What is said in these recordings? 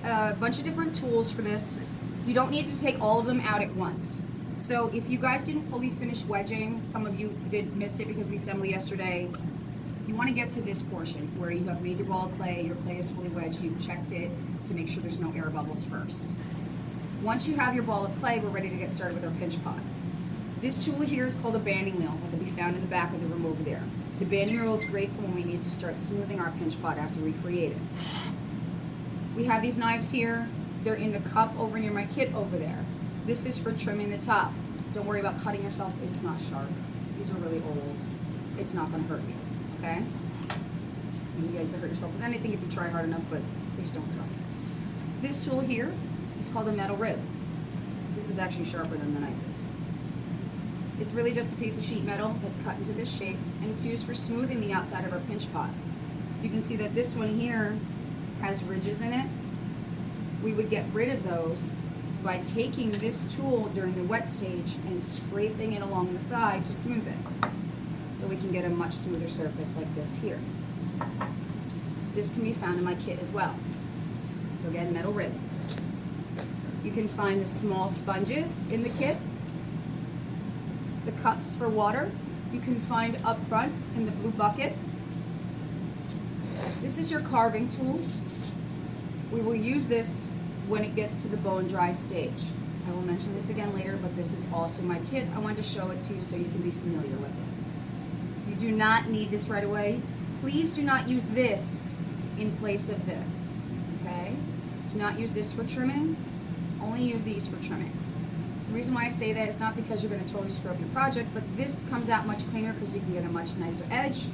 a bunch of different tools for this. You don't need to take all of them out at once. So if you guys didn't fully finish wedging, some of you missed it because of the assembly yesterday, you want to get to this portion where you have made your ball of clay, your clay is fully wedged, you've checked it to make sure there's no air bubbles first. Once you have your ball of clay, we're ready to get started with our pinch pot. This tool here is called a banding wheel that can be found in the back of the room over there. The banding wheel is great for when we need to start smoothing our pinch pot after we create it. We have these knives here. They're in the cup over near my kit over there. This is for trimming the top. Don't worry about cutting yourself. It's not sharp. These are really old. It's not going to hurt you, okay? You can hurt yourself with anything if you try hard enough, but please don't try. This tool here is called a metal rib. This is actually sharper than the knife is. It's really just a piece of sheet metal that's cut into this shape, and it's used for smoothing the outside of our pinch pot. You can see that this one here has ridges in it. We would get rid of those by taking this tool during the wet stage and scraping it along the side to smooth it. So we can get a much smoother surface like this here. This can be found in my kit as well. So again, metal rib. You can find the small sponges in the kit, the cups for water. You can find up front in the blue bucket. This is your carving tool. We will use this when it gets to the bone dry stage. I will mention this again later, but this is also my kit. I wanted to show it to you so you can be familiar with it. You do not need this right away. Please do not use this in place of this, okay? Do not use this for trimming. Only use these for trimming. The reason why I say that is not because you're going to totally screw up your project, but this comes out much cleaner because you can get a much nicer edge.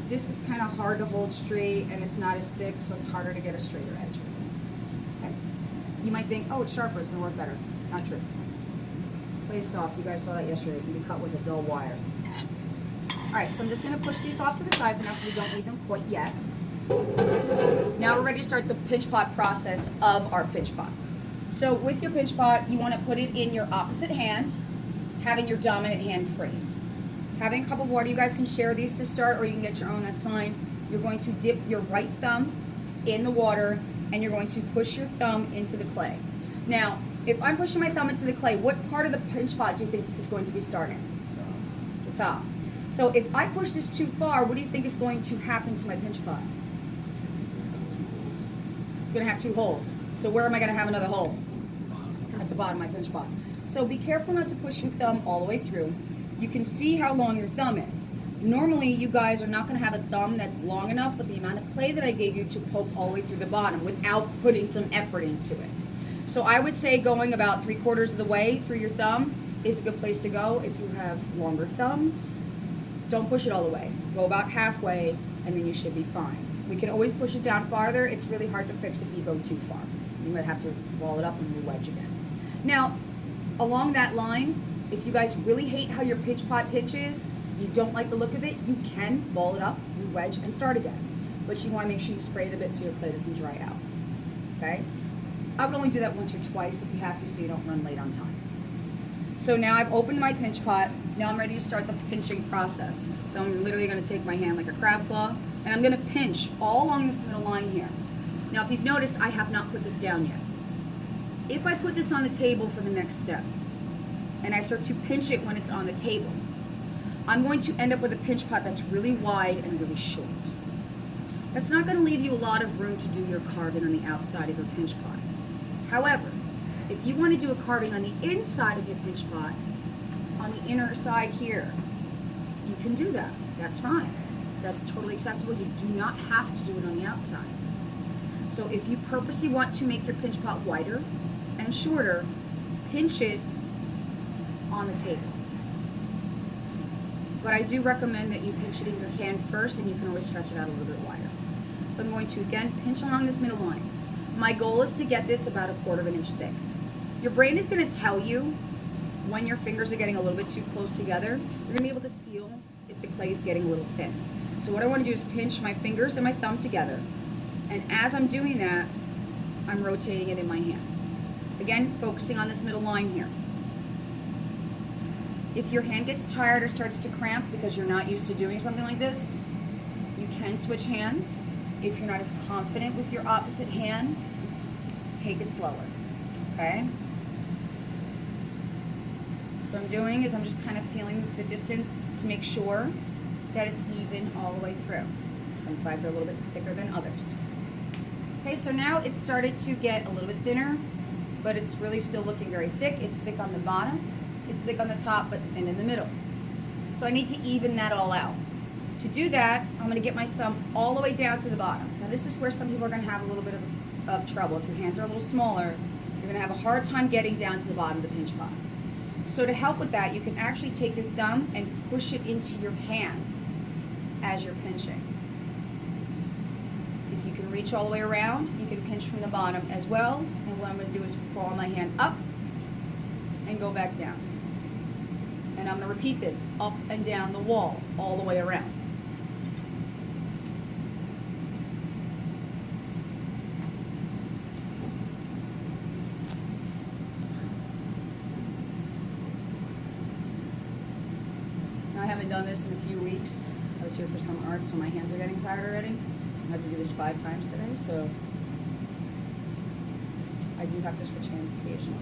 This is kind of hard to hold straight and it's not as thick, so it's harder to get a straighter edge with it. Okay? You might think, oh, it's sharper, it's going to work better. Not true. Clay is soft. You guys saw that yesterday. It can be cut with a dull wire. Alright, so I'm just going to push these off to the side for now because we don't need them quite yet. Now we're ready to start the pinch pot process of our pinch pots. So with your pinch pot, you want to put it in your opposite hand, having your dominant hand free. Having a cup of water, you guys can share these to start, or you can get your own, that's fine. You're going to dip your right thumb in the water, and you're going to push your thumb into the clay. Now, if I'm pushing my thumb into the clay, what part of the pinch pot do you think this is going to be starting? The top. So if I push this too far, what do you think is going to happen to my pinch pot? It's going to have two holes. So where am I going to have another hole? At the bottom of my pinch pot. So be careful not to push your thumb all the way through. You can see how long your thumb is. Normally, you guys are not going to have a thumb that's long enough with the amount of clay that I gave you to poke all the way through the bottom without putting some effort into it. So I would say going about 3/4 of the way through your thumb is a good place to go. If you have longer thumbs, don't push it all the way. Go about halfway, and then you should be fine. We can always push it down farther. It's really hard to fix if you go too far. You might have to roll it up and re-wedge again. Now, along that line, if you guys really hate how your pinch pot pitches, you don't like the look of it, you can ball it up, re-wedge, and start again. But you want to make sure you spray it a bit so your clay doesn't dry out. Okay? I would only do that once or twice if you have to so you don't run late on time. So now I've opened my pinch pot. Now I'm ready to start the pinching process. So I'm literally going to take my hand like a crab claw, and I'm going to pinch all along this middle line here. Now if you've noticed, I have not put this down yet. If I put this on the table for the next step, and I start to pinch it when it's on the table, I'm going to end up with a pinch pot that's really wide and really short. That's not going to leave you a lot of room to do your carving on the outside of your pinch pot. However, if you want to do a carving on the inside of your pinch pot, on the inner side here, you can do that. That's fine. That's totally acceptable. You do not have to do it on the outside. So if you purposely want to make your pinch pot wider and shorter, pinch it on the table. But I do recommend that you pinch it in your hand first, and you can always stretch it out a little bit wider. So I'm going to, again, pinch along this middle line. My goal is to get this about 1/4 inch thick. Your brain is going to tell you when your fingers are getting a little bit too close together. You're going to be able to feel if the clay is getting a little thin. So what I want to do is pinch my fingers and my thumb together. And as I'm doing that, I'm rotating it in my hand. Again, focusing on this middle line here. If your hand gets tired or starts to cramp because you're not used to doing something like this, you can switch hands. If you're not as confident with your opposite hand, take it slower, okay? So what I'm doing is I'm just kind of feeling the distance to make sure that it's even all the way through. Some sides are a little bit thicker than others. Okay, so now it's started to get a little bit thinner, but it's really still looking very thick. It's thick on the bottom, it's thick on the top, but thin in the middle. So I need to even that all out. To do that, I'm going to get my thumb all the way down to the bottom. Now this is where some people are going to have a little bit of trouble. If your hands are a little smaller, you're going to have a hard time getting down to the bottom of the pinch pot. So to help with that, you can actually take your thumb and push it into your hand as you're pinching. If you can reach all the way around, you can pinch from the bottom as well. And what I'm going to do is crawl my hand up and go back down. And I'm going to repeat this up and down the wall all the way around. Now I haven't done this in a few weeks. I was here for some art, so my hands are getting tired already. I had to do this 5 times today, so I do have to switch hands occasionally.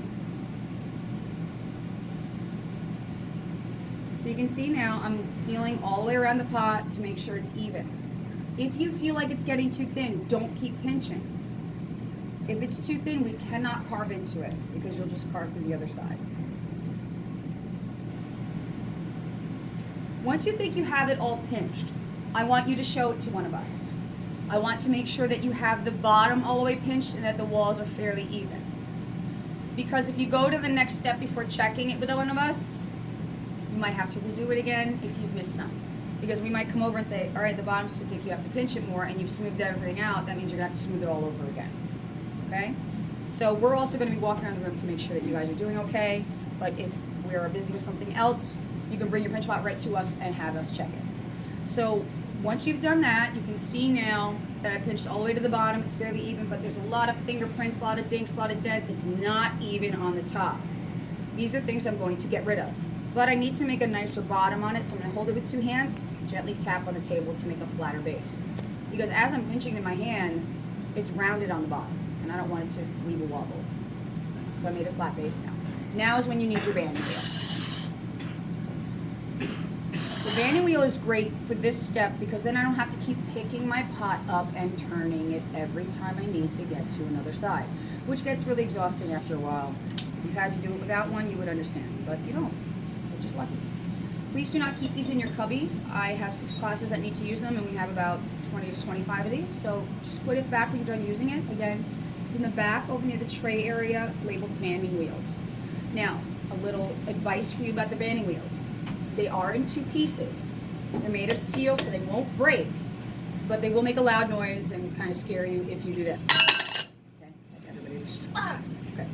So you can see now I'm feeling all the way around the pot to make sure it's even. If you feel like it's getting too thin, don't keep pinching. If it's too thin, we cannot carve into it because you'll just carve through the other side. Once you think you have it all pinched, I want you to show it to one of us. I want to make sure that you have the bottom all the way pinched and that the walls are fairly even. Because if you go to the next step before checking it with one of us, you might have to redo it again if you've missed some. Because we might come over and say, all right, the bottom's too thick, you have to pinch it more, and you've smoothed everything out, that means you're gonna have to smooth it all over again, okay? So we're also gonna be walking around the room to make sure that you guys are doing okay, but if we're busy with something else, you can bring your pinch pot right to us and have us check it. So once you've done that, you can see now that I pinched all the way to the bottom. It's fairly even, but there's a lot of fingerprints, a lot of dinks, a lot of dents. It's not even on the top. These are things I'm going to get rid of. But I need to make a nicer bottom on it, so I'm going to hold it with 2 hands, gently tap on the table to make a flatter base. Because as I'm pinching in my hand, it's rounded on the bottom, and I don't want it to weeble wobble. So I made a flat base now. Now is when you need your banding wheel. The banding wheel is great for this step because then I don't have to keep picking my pot up and turning it every time I need to get to another side, which gets really exhausting after a while. If you've had to do it without one, you would understand, but you don't. You're just lucky. Please do not keep these in your cubbies. I have 6 classes that need to use them, and we have about 20 to 25 of these, so just put it back when you're done using it. Again, it's in the back over near the tray area labeled banding wheels. Now, a little advice for you about the banding wheels. They are in 2 pieces. They're made of steel, so they won't break, but they will make a loud noise and kind of scare you if you do this. Okay, everybody was just, ah! Okay,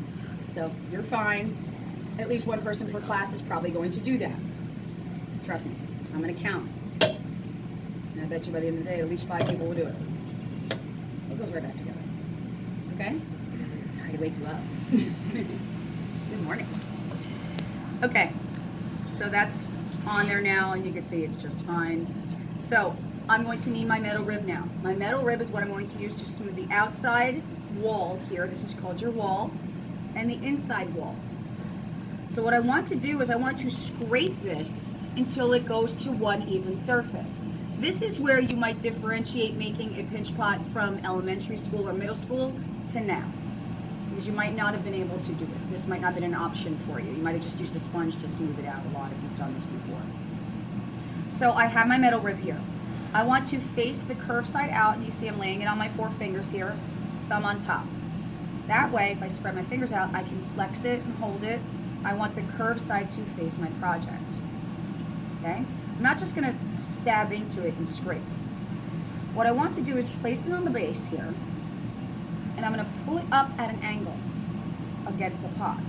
so you're fine. At least 1 person per class is probably going to do that. Trust me, I'm gonna count. And I bet you by the end of the day, at least 5 people will do it. It goes right back together. Okay? Sorry to wake you up. Good morning. Okay, so that's on there now, and you can see it's just fine. So I'm going to need my metal rib now. My metal rib is what I'm going to use to smooth the outside wall here. This is called your wall, and the inside wall. So what I want to do is I want to scrape this until it goes to one even surface. This is where you might differentiate making a pinch pot from elementary school or middle school to now. Because you might not have been able to do this. This might not have been an option for you. You might have just used a sponge to smooth it out a lot if you've done this before. So I have my metal rib here. I want to face the curved side out. You see I'm laying it on my 4 fingers here, thumb on top. That way, if I spread my fingers out, I can flex it and hold it. I want the curved side to face my project. Okay? I'm not just gonna stab into it and scrape. What I want to do is place it on the base here, and I'm going to pull it up at an angle against the pot.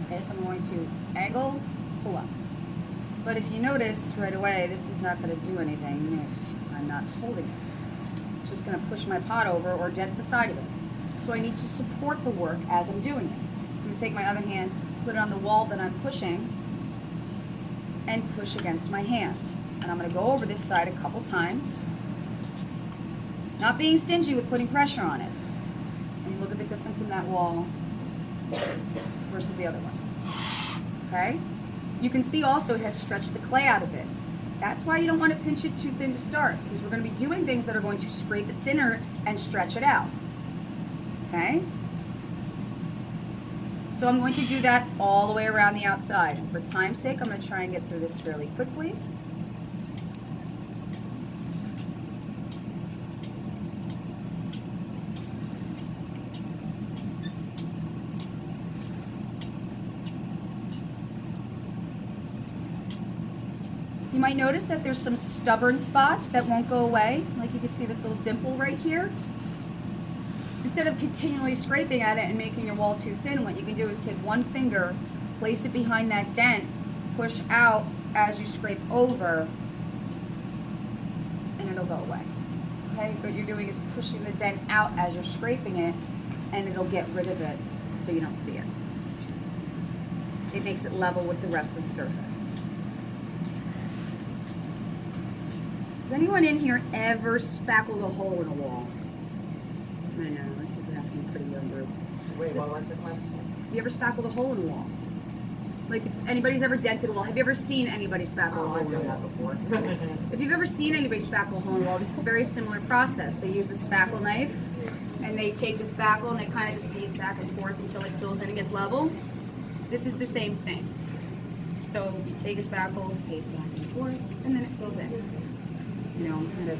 Okay, so I'm going to angle, pull up. But if you notice right away, this is not going to do anything if I'm not holding it. It's just going to push my pot over or dent the side of it. So I need to support the work as I'm doing it. So I'm going to take my other hand, put it on the wall that I'm pushing, and push against my hand. And I'm going to go over this side a couple times, not being stingy with putting pressure on it. And you look at the difference in that wall versus the other ones. Okay? You can see also it has stretched the clay out a bit. That's why you don't want to pinch it too thin to start, because we're going to be doing things that are going to scrape it thinner and stretch it out. Okay? So I'm going to do that all the way around the outside. And for time's sake, I'm going to try and get through this fairly quickly. You might notice that there's some stubborn spots that won't go away. Like you can see this little dimple right here. Instead of continually scraping at it and making your wall too thin, what you can do is take one finger, place it behind that dent, push out as you scrape over, and it'll go away. Okay, what you're doing is pushing the dent out as you're scraping it, and it'll get rid of it so you don't see it. It makes it level with the rest of the surface. Has anyone in here ever spackled a hole in a wall? I know, this is asking a pretty young group. Wait, what was the question? Have you ever spackled a hole in a wall? Like if anybody's ever dented a wall, have you ever seen anybody spackle a hole I've in a done wall? that before. If you've ever seen anybody spackle a hole in a wall, this is a very similar process. They use a spackle knife and they take the spackle and they kind of just paste back and forth until it fills in and gets level. This is the same thing. So you take your spackles, paste back and forth, and then it fills in. You know, I'm kind of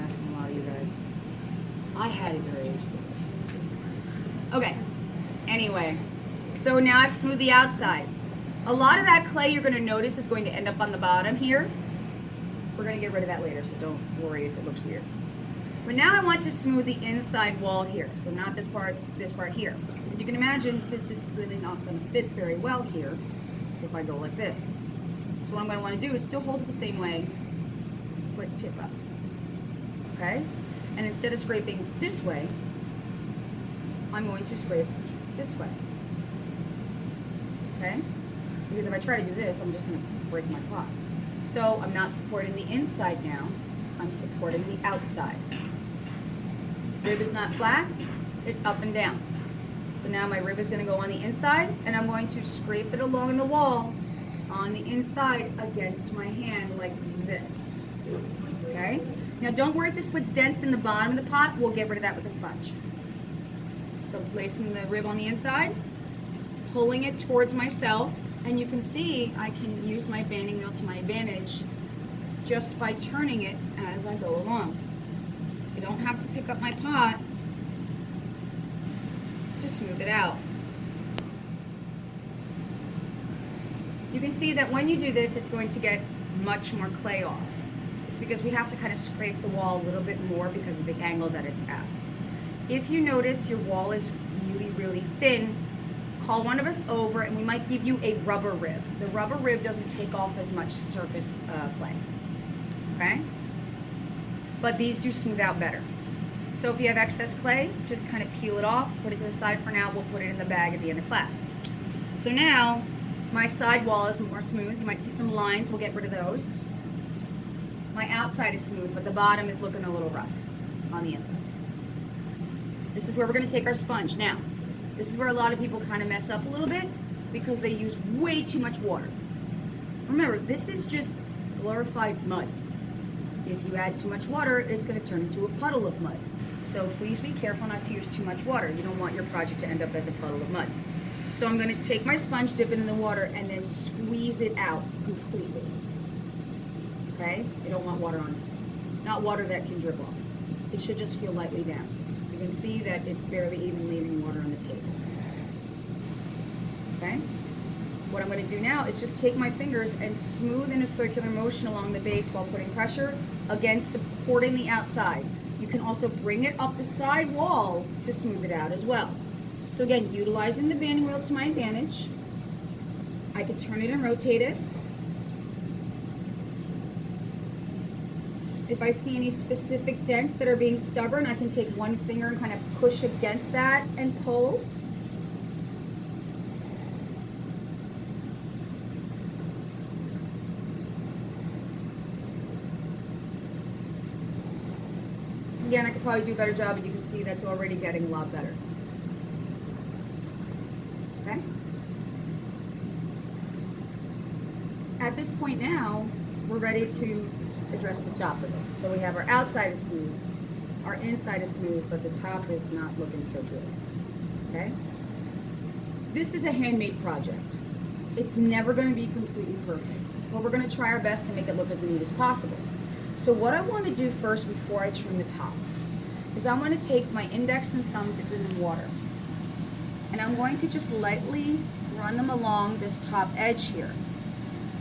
asking a lot of you guys. I had it very easy. Okay, anyway, so now I've smoothed the outside. A lot of that clay you're going to notice is going to end up on the bottom here. We're going to get rid of that later, so don't worry if it looks weird. But now I want to smooth the inside wall here, so not this part here. And you can imagine this is really not going to fit very well here if I go like this. So what I'm going to want to do is still hold it the same way, but tip up. Okay? And instead of scraping this way, I'm going to scrape this way. Okay? Because if I try to do this, I'm just going to break my pot. So I'm not supporting the inside now, I'm supporting the outside. Rib is not flat, it's up and down. So now my rib is going to go on the inside, and I'm going to scrape it along the wall on the inside against my hand like this. Okay? Now don't worry if this puts dents in the bottom of the pot, we'll get rid of that with a sponge. So I'm placing the rib on the inside, pulling it towards myself, and you can see I can use my banding wheel to my advantage just by turning it as I go along. I don't have to pick up my pot to smooth it out. You can see that when you do this, it's going to get much more clay off. It's because we have to kind of scrape the wall a little bit more because of the angle that it's at. If you notice your wall is really, really thin, call one of us over and we might give you a rubber rib. The rubber rib doesn't take off as much surface clay, okay? But these do smooth out better. So if you have excess clay, just kind of peel it off, put it to the side for now, we'll put it in the bag at the end of class. So now, my side wall is more smooth. You might see some lines, we'll get rid of those. My outside is smooth, but the bottom is looking a little rough on the inside. This is where we're gonna take our sponge. Now, this is where a lot of people kind of mess up a little bit because they use way too much water. Remember, this is just glorified mud. If you add too much water, it's going to turn into a puddle of mud. So please be careful not to use too much water. You don't want your project to end up as a puddle of mud. So I'm going to take my sponge, dip it in the water, and then squeeze it out completely. Okay? You don't want water on this. Not water that can drip off. It should just feel lightly down. You can see that it's barely even leaving water on the table. Okay? What I'm going to do now is just take my fingers and smooth in a circular motion along the base while putting pressure, again supporting the outside. You can also bring it up the side wall to smooth it out as well. So again, utilizing the banding wheel to my advantage, I can turn it and rotate it. If I see any specific dents that are being stubborn, I can take one finger and kind of push against that and pull. Again, I could probably do a better job, but you can see that's already getting a lot better. okay? At this point now, we're ready to address the top of it. So we have our outside is smooth, our inside is smooth, but the top is not looking so good, okay? This is a handmade project. It's never gonna be completely perfect, but we're gonna try our best to make it look as neat as possible. So what I wanna do first before I trim the top is I'm gonna take my index and thumb, dip them in water, and I'm going to just lightly run them along this top edge here.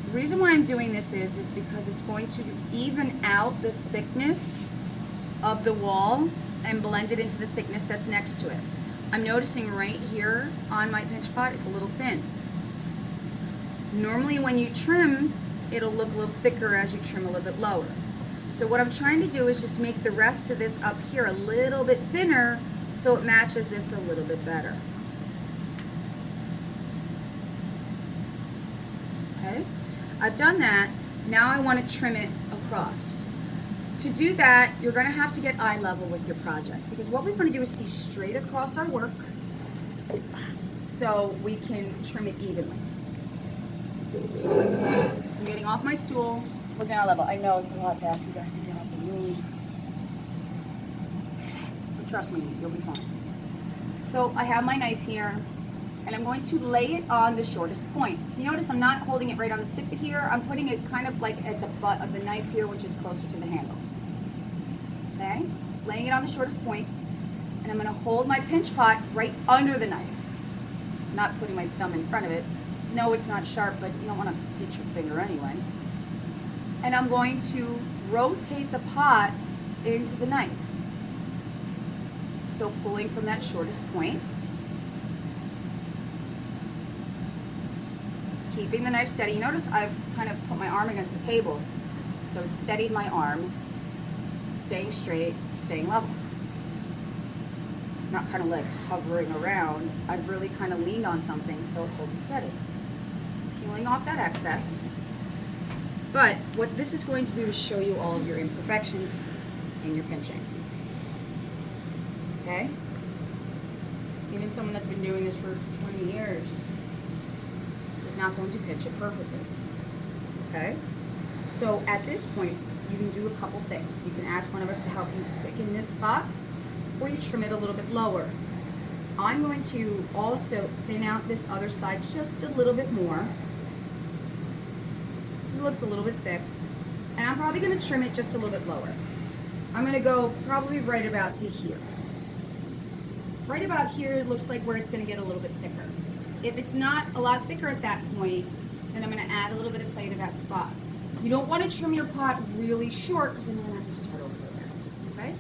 The reason why I'm doing this is because it's going to even out the thickness of the wall and blend it into the thickness that's next to it. I'm noticing right here on my pinch pot, it's a little thin. Normally when you trim, it'll look a little thicker as you trim a little bit lower. So what I'm trying to do is just make the rest of this up here a little bit thinner so it matches this a little bit better. Okay, I've done that. Now I want to trim it across. To do that, you're going to have to get eye level with your project, because what we want to do is see straight across our work so we can trim it evenly. So I'm getting off my stool, looking at eye level. I know it's a lot to ask you guys to get up and move, but trust me, you'll be fine. So I have my knife here, and I'm going to lay it on the shortest point. You notice I'm not holding it right on the tip here. I'm putting it kind of like at the butt of the knife here, which is closer to the handle. Okay, laying it on the shortest point, and I'm going to hold my pinch pot right under the knife. Not putting my thumb in front of it. No, it's not sharp, but you don't want to hit your finger anyway. And I'm going to rotate the pot into the knife. So pulling from that shortest point, keeping the knife steady. You notice I've kind of put my arm against the table, so it's steadied my arm, staying straight, staying level. Not kind of like hovering around. I've really kind of leaned on something so it holds it steady. Peeling off that excess. But what this is going to do is show you all of your imperfections in your pinching. Okay? Even someone that's been doing this for 20 years is not going to pinch it perfectly. Okay? So at this point, you can do a couple things. You can ask one of us to help you thicken this spot, or you trim it a little bit lower. I'm going to also thin out this other side just a little bit more. It looks a little bit thick, and I'm probably going to trim it just a little bit lower. I'm going to go probably right about to here. Right about here, it looks like where it's going to get a little bit thicker. If it's not a lot thicker at that point, then I'm going to add a little bit of clay to that spot. You don't want to trim your pot really short, because then you're going to have to start over again. Okay?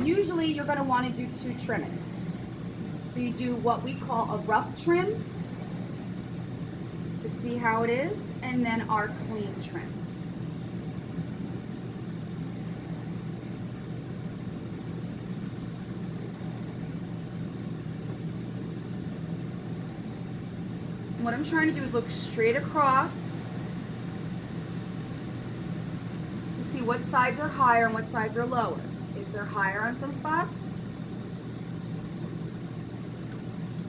Usually you're going to want to do 2 trimmings. So you do what we call a rough trim to see how it is, and then our clean trim. And what I'm trying to do is look straight across to see what sides are higher and what sides are lower. If they're higher on some spots,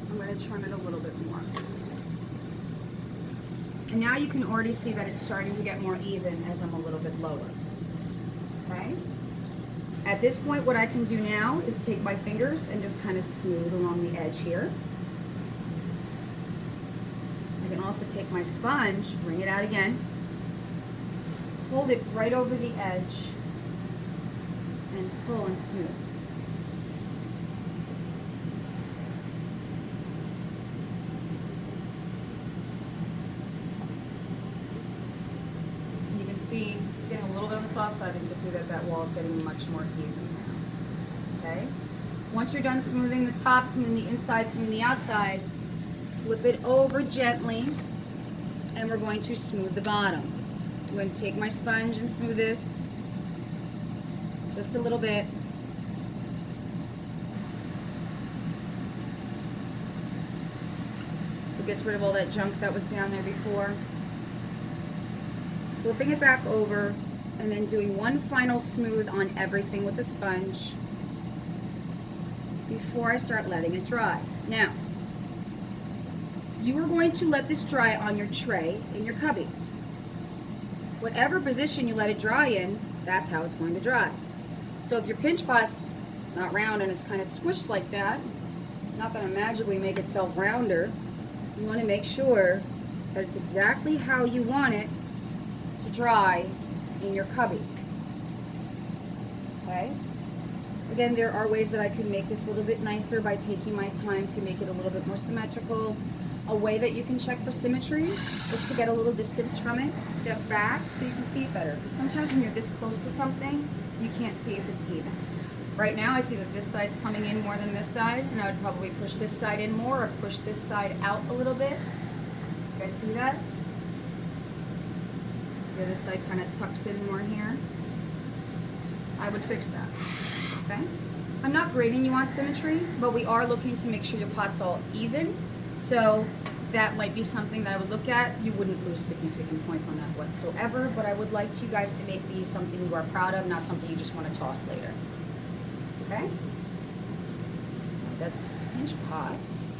I'm going to trim it a little bit more. And now you can already see that it's starting to get more even as I'm a little bit lower. Okay? At this point, what I can do now is take my fingers and just kind of smooth along the edge here. I can also take my sponge, bring it out again, hold it right over the edge, and pull and smooth. See, it's getting a little bit on the soft side, but you can see that that wall is getting much more even now. Okay? Once you're done smoothing the top, smoothing the inside, smoothing the outside, flip it over gently, and we're going to smooth the bottom. I'm going to take my sponge and smooth this just a little bit. So it gets rid of all that junk that was down there before. Flipping it back over, and then doing one final smooth on everything with the sponge before I start letting it dry. Now, You are going to let this dry on your tray in your cubby. Whatever position you let it dry in, that's how it's going to dry. So if your pinch pot's not round and it's kind of squished like that, not going to magically make itself rounder. You want to make sure that it's exactly how you want it to dry in your cubby. Okay? Again, there are ways that I can make this a little bit nicer by taking my time to make it a little bit more symmetrical. A way that you can check for symmetry is to get a little distance from it, step back so you can see it better. Because sometimes when you're this close to something, you can't see if it's even. Right now I see that this side's coming in more than this side, and I would probably push this side in more or push this side out a little bit. You guys see that? See how this side kind of tucks in more here? I would fix that, okay? I'm not grading you on symmetry, but we are looking to make sure your pot's all even. So that might be something that I would look at. You wouldn't lose significant points on that whatsoever, but I would like you guys to make these something you are proud of, not something you just want to toss later. Okay? That's pinch pots.